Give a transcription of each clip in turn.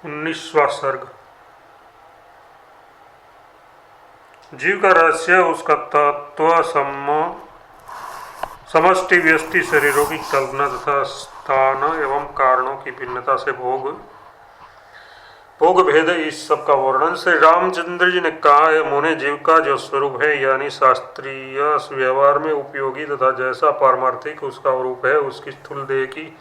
19वां सर्ग। जीव का रहस्य उसका तत्व समष्टि व्यष्टि शरीरों की कल्पना तथा स्थान एवं कारणों की भिन्नता से भोग भेद, इस सब का वर्णन श्री रामचंद्र जी ने कहा है। मुने, जीव का जो स्वरूप है यानी शास्त्रीय व्यवहार में उपयोगी तथा जैसा पारमार्थिक उसका रूप है, उसकी स्थूल देह की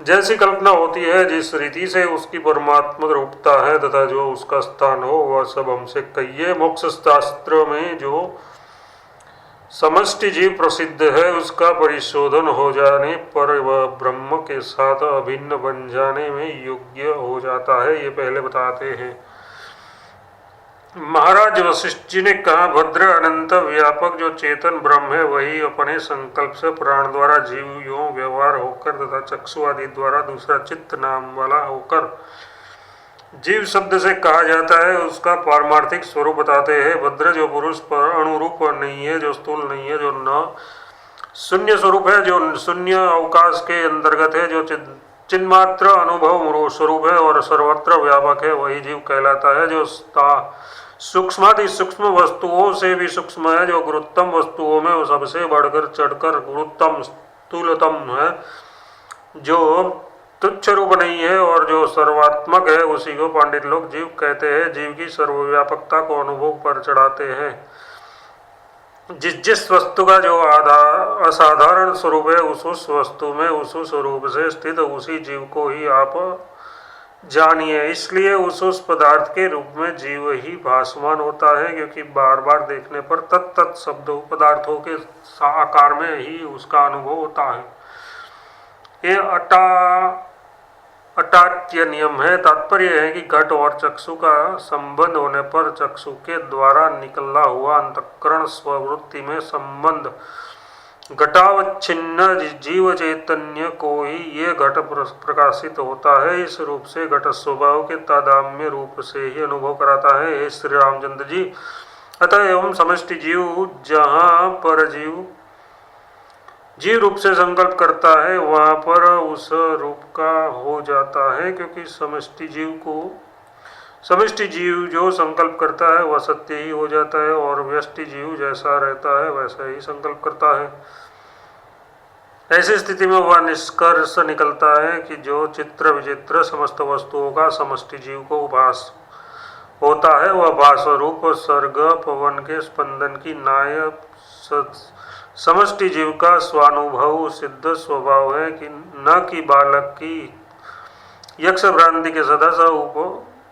जैसी कल्पना होती है, जिस रीति से उसकी परमात्मक रूपता है तथा जो उसका स्थान हो, वह सब हमसे कहिए। मोक्ष शास्त्र में जो समष्टि जीव प्रसिद्ध है, उसका परिशोधन हो जाने पर वह ब्रह्म के साथ अभिन्न बन जाने में योग्य हो जाता है, ये पहले बताते हैं। महाराज वशिष्ठ जी ने कहा, भद्र अनंत व्यापक जो चेतन ब्रह्म है, वही अपने संकल्प से प्राण द्वारा जीव यों व्यवहार होकर तथा चक्षु आदि द्वारा दूसरा चित्त नाम वाला होकर जीव शब्द से कहा जाता है, उसका पारमार्थिक स्वरूप बताते हैं। भद्र जो पुरुष पर अनुरूप नहीं है, जो स्थूल नहीं है, जो न शून्य स्वरूप है, जो शून्य अवकाश के अंतर्गत है, जो चिन्मात्र अनुभव स्वरूप है और सर्वत्र व्यापक है, वही जीव कहलाता है। जो सूक्ष्माति सूक्ष्म वस्तुओं से भी सूक्ष्म है, जो गुरुत्तम वस्तुओं में सबसे बढ़कर चढ़कर गुरुत्तम स्थूलतम है, जो तुच्छ रूप नहीं है और जो सर्वात्मक है, उसी को पंडित लोग जीव कहते हैं। जीव की सर्वव्यापकता को अनुभव पर चढ़ाते हैं। जिस वस्तु का जो असाधारण स्वरूप है, उस वस्तु में उस स्वरूप से स्थित उसी जीव को ही आप जानिए। इसलिए उस पदार्थ के रूप में जीव ही भासमान होता है, क्योंकि बार बार देखने पर तत्त शब्दों पदार्थों के आकार में ही उसका अनुभव होता है। ये अटाट्य नियम है। तात्पर्य है कि घट और चक्षु का संबंध होने पर चक्षु के द्वारा निकला हुआ अंतःकरण स्ववृत्ति में संबंध घटावच्छिन्न जीव चैतन्य को ही ये घट प्रकाशित होता है। इस रूप से घट स्वभाव के तादात्म्य रूप से ही अनुभव कराता है। हे श्री रामचंद्र जी, अतः एवं समष्टि जीव जहाँ पर जीव रूप से संकल्प करता है, वहाँ पर उस रूप का हो जाता है, क्योंकि समष्टि जीव जो संकल्प करता है वह सत्य ही हो जाता है, और व्यष्टि जीव जैसा रहता है वैसा ही संकल्प करता है। ऐसी स्थिति में वह निष्कर्ष निकलता है कि जो चित्र विचित्र समस्त वस्तुओं का समष्टि जीव को भास होता है, वह भास रूप सर्ग पवन के स्पंदन की नाय समष्टि जीव का स्वानुभव सिद्ध स्वभाव है, कि न कि बालक की यक्ष भ्रांति के सदस्य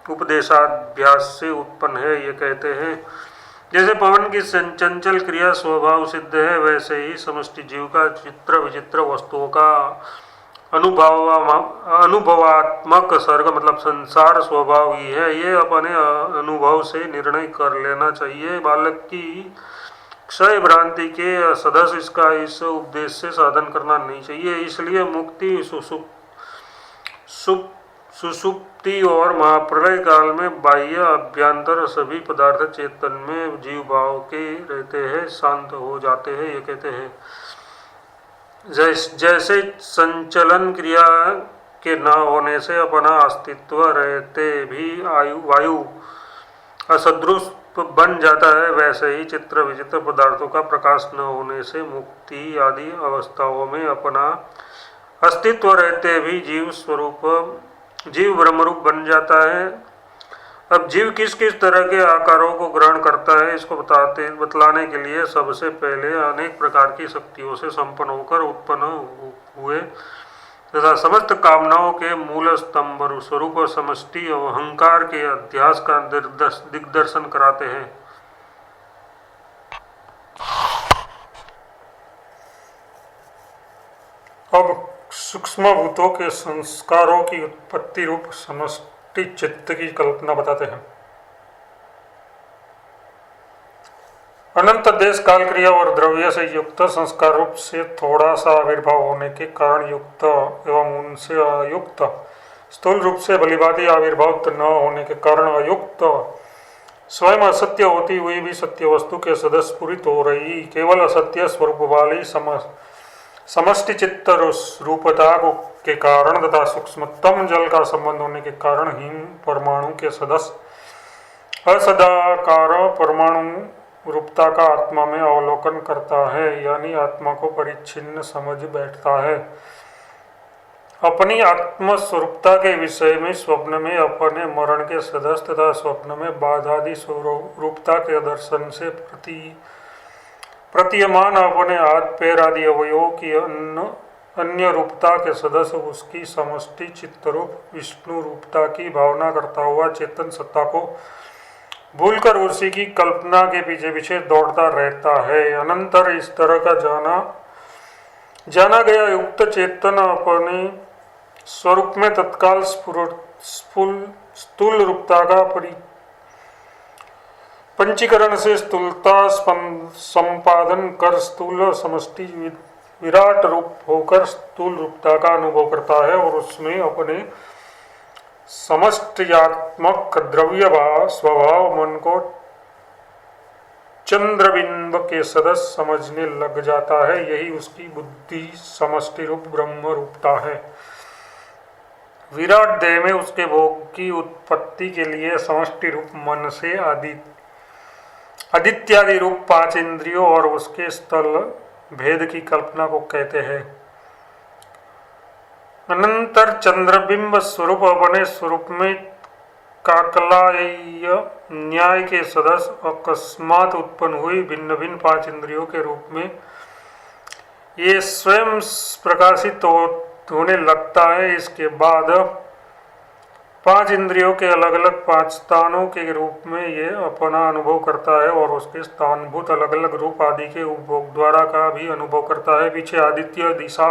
उपदेशाभ्यास से उत्पन्न है, ये कहते हैं। जैसे पवन की चंचल क्रिया स्वभाव सिद्ध है, वैसे ही समष्टि जीव का चित्र विचित्र वस्तुओं का अनुभवात्मक सर्ग मतलब संसार स्वभाव ही है। ये अपने अनुभव से निर्णय कर लेना चाहिए। बालक की क्षय भ्रांति के सदस्य इसका इस उपदेश से साधन करना नहीं चाहिए। इसलिए मुक्ति सुसुप्ति और महाप्रलय काल में बाह्य अभ्यंतर सभी पदार्थ चेतन में जीव भाव के रहते हैं, शांत हो जाते हैं, ये कहते हैं। जैसे संचलन क्रिया के न होने से अपना अस्तित्व रहते भी वायु असदृश बन जाता है, वैसे ही चित्र विचित्र पदार्थों का प्रकाश न होने से मुक्ति आदि अवस्थाओं में अपना अस्तित्व रहते भी जीव ब्रह्मरूप बन जाता है। अब जीव किस किस तरह के आकारों को ग्रहण करता है, इसको बतलाने के लिए सबसे पहले अनेक प्रकार की शक्तियों से संपन्न होकर उत्पन्न हुए तथा समस्त कामनाओं के मूल स्तंभ स्वरूप समष्टि अहंकार के अध्यास का दिग्दर्शन कराते हैं। अब सूक्ष्म भूतों के संस्कारों की उत्पत्ति रूप समष्टि चित्त की कल्पना बताते हैं। अनंत देश काल क्रिया और द्रव्य से युक्त संस्कार रूप से थोड़ा सा आविर्भाव होने के कारण युक्त एवं उनसे अयुक्त, स्थूल रूप से भलीभांति आविर्भाव न होने के कारण अयुक्त, स्वयं असत्य होती हुई भी सत्य वस्तु के सदस्य स्फुरित हो रही केवल असत्य स्वरूप वाली समष्टि चित्त रूपता को के कारण तथा सूक्ष्मतम जल का संबंध होने के कारण हिम परमाणु के सदस्य असदाकार परमाणु रूपता का आत्मा में अवलोकन करता है, यानी आत्मा को परिच्छिन्न समझ बैठता है। अपनी आत्मस्वरूपता के विषय में स्वप्न में अपने मरण के सदस्य तथा स्वप्न में बाधादि स्वरूपता के दर्शन से प्रतीयमान अपने हाथ पैर आदि अवयवों की अन्य रूपता के सदस्य उसकी समष्टि चित्तरूप विष्णु रूपता की भावना करता हुआ चेतन सत्ता को भूलकर उसी की कल्पना के पीछे पीछे दौड़ता रहता है। अनंतर इस तरह का जाना गया युक्त चेतन अपने स्वरूप में तत्काल स्थूल रूपता का पंचीकरण से स्थूलता संपादन कर स्थूल समष्टि विराट रूप होकर स्थूल रूपता का अनुभव करता है और उसमें अपने समष्टियात्मक द्रव्य स्वभाव मन को चंद्रबिंब के सदस्य समझने लग जाता है। यही उसकी बुद्धि समष्टि रूप ब्रह्म रूपता है। विराट देह में उसके भोग की उत्पत्ति के लिए समष्टि रूप मन से आदित्यादि रूप 5 इंद्रियों और उसके स्थल भेद की कल्पना को कहते हैं। अनंतर चंद्रबिंब स्वरूप अपने स्वरूप में काकलाय न्याय के सदस्य अकस्मात उत्पन्न हुई भिन्न भिन्न 5 इंद्रियों के रूप में ये स्वयं प्रकाशित होने लगता है। इसके बाद 5 इंद्रियों के अलग अलग 5 स्थानों के रूप में ये अपना अनुभव करता है और उसके स्थानभूत अलग अलग रूप आदि के उपभोग द्वारा का भी अनुभव करता है। पीछे आदित्य, दिशा,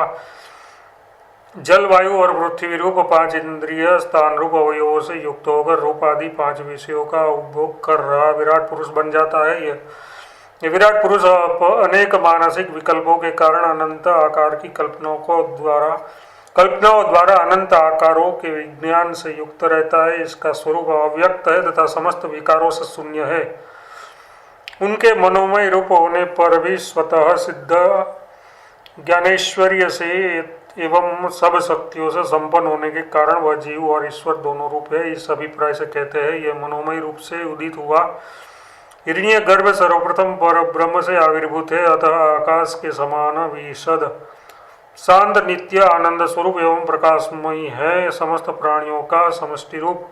जलवायु और पृथ्वी रूप 5 इंद्रिय स्थान रूप अवयवों से युक्त होकर रूप आदि 5 विषयों का उपभोग कर रहा विराट पुरुष बन जाता है। ये विराट पुरुष अनेक मानसिक विकल्पों के कारण अनंत आकार की कल्पनाओं द्वारा अनंत आकारों के विज्ञान से युक्त रहता है। इसका स्वरूप अव्यक्त है तथा समस्त विकारों से शून्य है। उनके मनोमय रूप होने पर भी स्वतः सिद्ध ज्ञानेश्वर्य से एवं सब शक्तियों से संपन्न होने के कारण वह जीव और ईश्वर दोनों रूप है। इस अभिप्राय से कहते हैं यह मनोमय रूप से उदित हुआ हिरण्य गर्भ सर्वप्रथम पर ब्रह्म से आविर्भूत है, अतः आकाश के समान विशद शांत नित्य आनंद स्वरूप एवं प्रकाशमयी है। समस्त प्राणियों का समष्टि रूप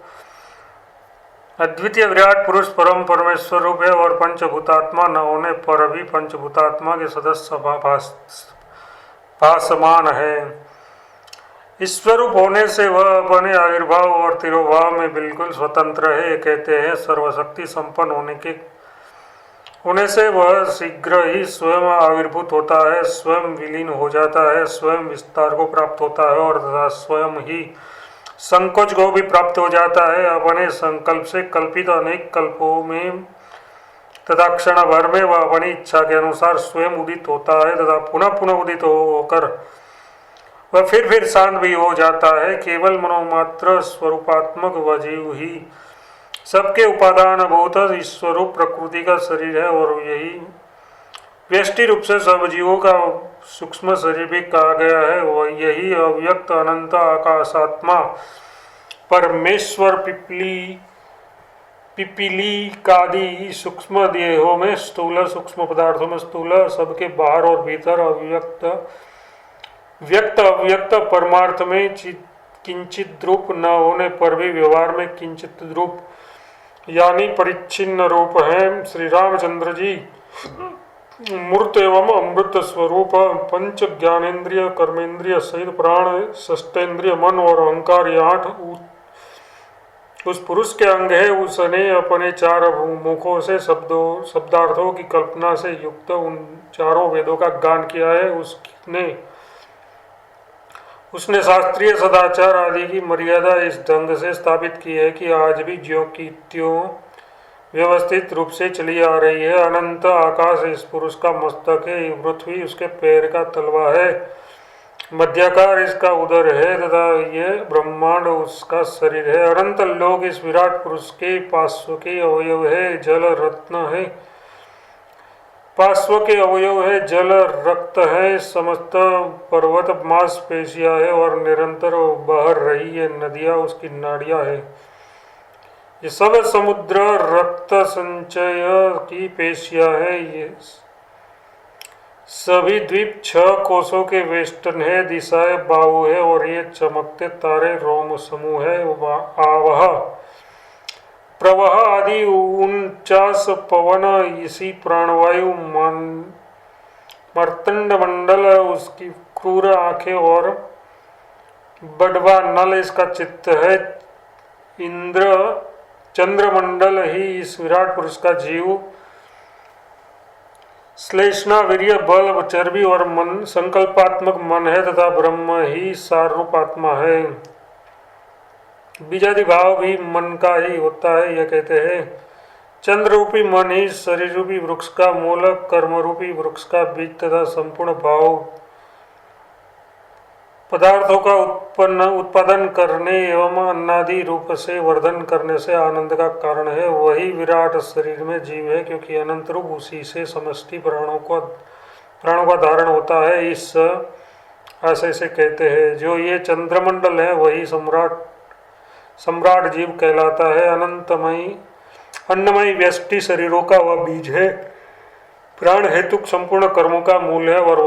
अद्वितीय विराट पुरुष परम परमेश्वर रूप है और पंचभूतात्मा न होने पर भी पंचभूतात्मा के सदस्य भासमान है। ईश्वर रूप होने से वह अपने आविर्भाव और तिरोभाव में बिल्कुल स्वतंत्र है। कहते हैं सर्वशक्ति संपन्न होने से वह शीघ्र ही स्वयं आविर्भूत होता है, स्वयं विलीन हो जाता है, स्वयं विस्तार को प्राप्त होता है और तथा स्वयं ही संकोच को भी प्राप्त हो जाता है। अपने संकल्प से कल्पित अनेक कल्पों में तथा क्षण भर में वह अपनी इच्छा के अनुसार स्वयं उदित होता है तथा पुनः पुनः उदित होकर वह फिर शांत भी हो जाता है। केवल मनोमात्र स्वरूपात्मक वह जीव ही सबके उपादान भूत ईश्वरूप प्रकृति का शरीर है और यही व्यष्टि रूप से सब जीवों का सूक्ष्म शरीर भी कहा गया है। वह यही अव्यक्त अनंत आकाशात्मा परमेश्वर पिपीलिकादि सूक्ष्म देहों में स्थूल, सूक्ष्म पदार्थों में स्थूल, सबके बाहर और भीतर व्यक्त अव्यक्त परमार्थ में किंचित रूप न होने पर भी व्यवहार में किंचित रूप यानी परिच्छिन्न रूप है। श्री रामचंद्र जी मूर्त एवं अमृत स्वरूप पंच ज्ञानेन्द्रिय कर्मेंद्रिय सहित प्राण, षष्टेन्द्रिय, मन और अहंकार ये 8 उस पुरुष के अंग है। उसने अपने 4 मुखों से शब्दार्थों की कल्पना से युक्त उन 4 वेदों का गान किया है। उसने शास्त्रीय सदाचार आदि की मर्यादा इस ढंग से स्थापित की है कि आज भी ज्यों की त्यों व्यवस्थित रूप से चली आ रही है। अनंत आकाश इस पुरुष का मस्तक है, पृथ्वी उसके पैर का तलवा है, मध्याकार इसका उदर है तथा ये ब्रह्मांड उसका शरीर है। अनंत लोक इस विराट पुरुष के पार्श्व के अवयव है, जल रत्न है, पार्श्व के अवयव है, जल रक्त है, समस्त पर्वत मांसपेशियां है और निरंतर बह रही है नदियां उसकी नाड़ियां है। ये सब समुद्र रक्त संचय की पेशियां है। ये सभी द्वीप 6 कोसों के वेष्टन है, दिशाएं बाहु है और ये चमकते तारे रोम समूह है। आवह प्रवाह आदि 49 पवन, इसी प्राणवायु मर्तंड मंडल, उसकी क्रूर आंखें और बड़वा नल इसका चित्त है। इंद्र चंद्रमंडल ही इस विराट पुरुष का जीव, श्लेष्णा वीर्य बल चर्बी और मन संकल्पात्मक मन है तथा ब्रह्म ही सार रूप आत्मा है। बीजादि भाव भी मन का ही होता है। यह कहते हैं चंद्र रूपी मन ही शरीर रूपी वृक्ष का मूल, कर्म रूपी वृक्ष का बीज तथा संपूर्ण भाव पदार्थों का उत्पादन करने एवं अन्नादि रूप से वर्धन करने से आनंद का कारण है। वही विराट शरीर में जीव है, क्योंकि अनंत रूप उसी से समष्टि प्राणों का धारण होता है। इस आशय से कहते हैं जो ये चंद्रमंडल है वही सम्राट जीव कहलाता है। अन्नमयी व्यष्टि शरीरों का वह बीज है, प्राण हेतुक संपूर्ण कर्मों का मूल है और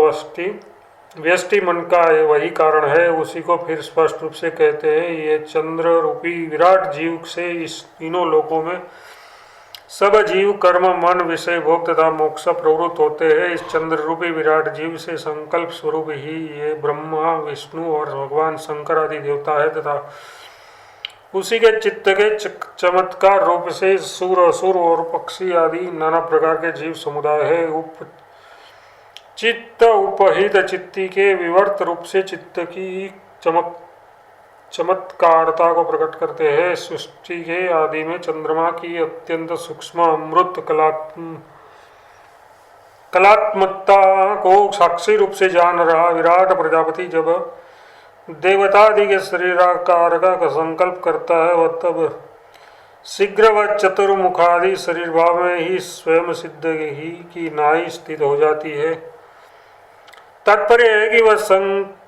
व्यष्टि मन का वही कारण है। उसी को फिर स्पष्ट रूप से कहते हैं ये चंद्र रूपी विराट जीव से इस तीनों लोकों में सब जीव कर्म मन विषय भोग तथा मोक्ष प्रवृत्त होते हैं। इस चंद्र रूपी विराट जीव से संकल्प स्वरूप ही ये ब्रह्मा विष्णु और भगवान शंकर आदि देवता है तथा उसी के चित्त के चमत्कार रूप से सूर असुर और पक्षी आदि नाना प्रकार के जीव समुदाय है। चित्त उपहित चित्ती के विवर्त रूप से चित्त की चमत्कारता को प्रकट करते हैं। सृष्टि के आदि में चंद्रमा की अत्यंत सूक्ष्म अमृत कलात्मकता को साक्षी रूप से जान रहा विराट प्रजापति जब देवतादि के शरीराकार का संकल्प करता है वह तब शीघ्र व चतुर्मुखादि शरीर भाव में ही स्वयं सिद्ध ही की नाई स्थित हो जाती है। तात्पर्य है कि वह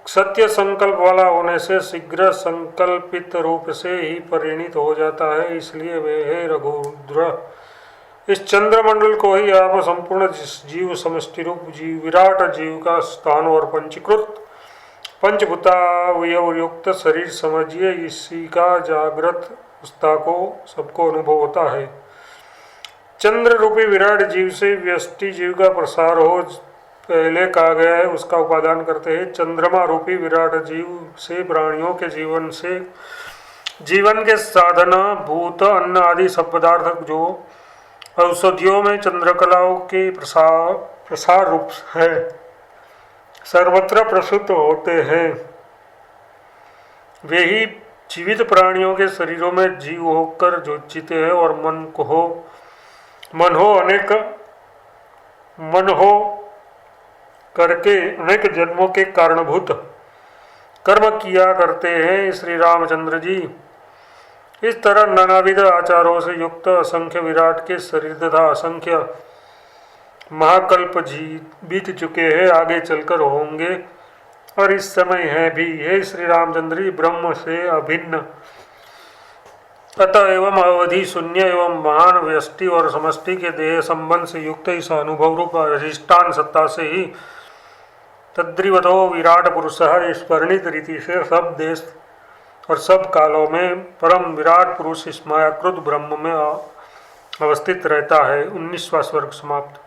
सत्य संकल्प वाला होने से शीघ्र संकल्पित रूप से ही परिणित हो जाता है। इसलिए वे है रघुद्र इस चंद्रमंडल को ही आप संपूर्ण जीव समष्टि रूप जीव विराट जीव का स्थान और पंचीकृत पंचभूतावयव युक्त शरीर समझिए। इसी का जागृत अवस्था को सबको अनुभव होता है। चंद्र रूपी विराट जीव से व्यष्टि जीव का प्रसार हो पहले कहा गया है, उसका उपादान करते हैं। चंद्रमा रूपी विराट जीव से प्राणियों के जीवन के साधन भूत अन्न आदि सब पदार्थ जो औषधियों में चंद्रकलाओं के प्रसार रूप है सर्वत्र प्रसूत होते हैं। वे ही जीवित प्राणियों के शरीरों में जीव होकर जो जीते हैं और मन हो करके अनेक जन्मों के कारणभूत कर्म किया करते हैं। श्री रामचंद्र जी इस तरह नानाविध आचारों से युक्त असंख्य विराट के शरीर तथा असंख्य महाकल्प बीत चुके हैं, आगे चलकर होंगे और इस समय है भी। हे श्री रामचंद्र जी ब्रह्म से अभिन्न अतः एवं अवधि शून्य एवं महान व्यष्टि और समष्टि के देह संबंध से युक्त इस अनुभव रूप अधिष्ठान सत्ता से ही तद्रिवतो विराट पुरुष इस वर्णित रीति से सब देश और सब कालों में परम विराट पुरुष इस मायाकृत ब्रह्म में अवस्थित रहता है। 19वां स्वर्ग समाप्त।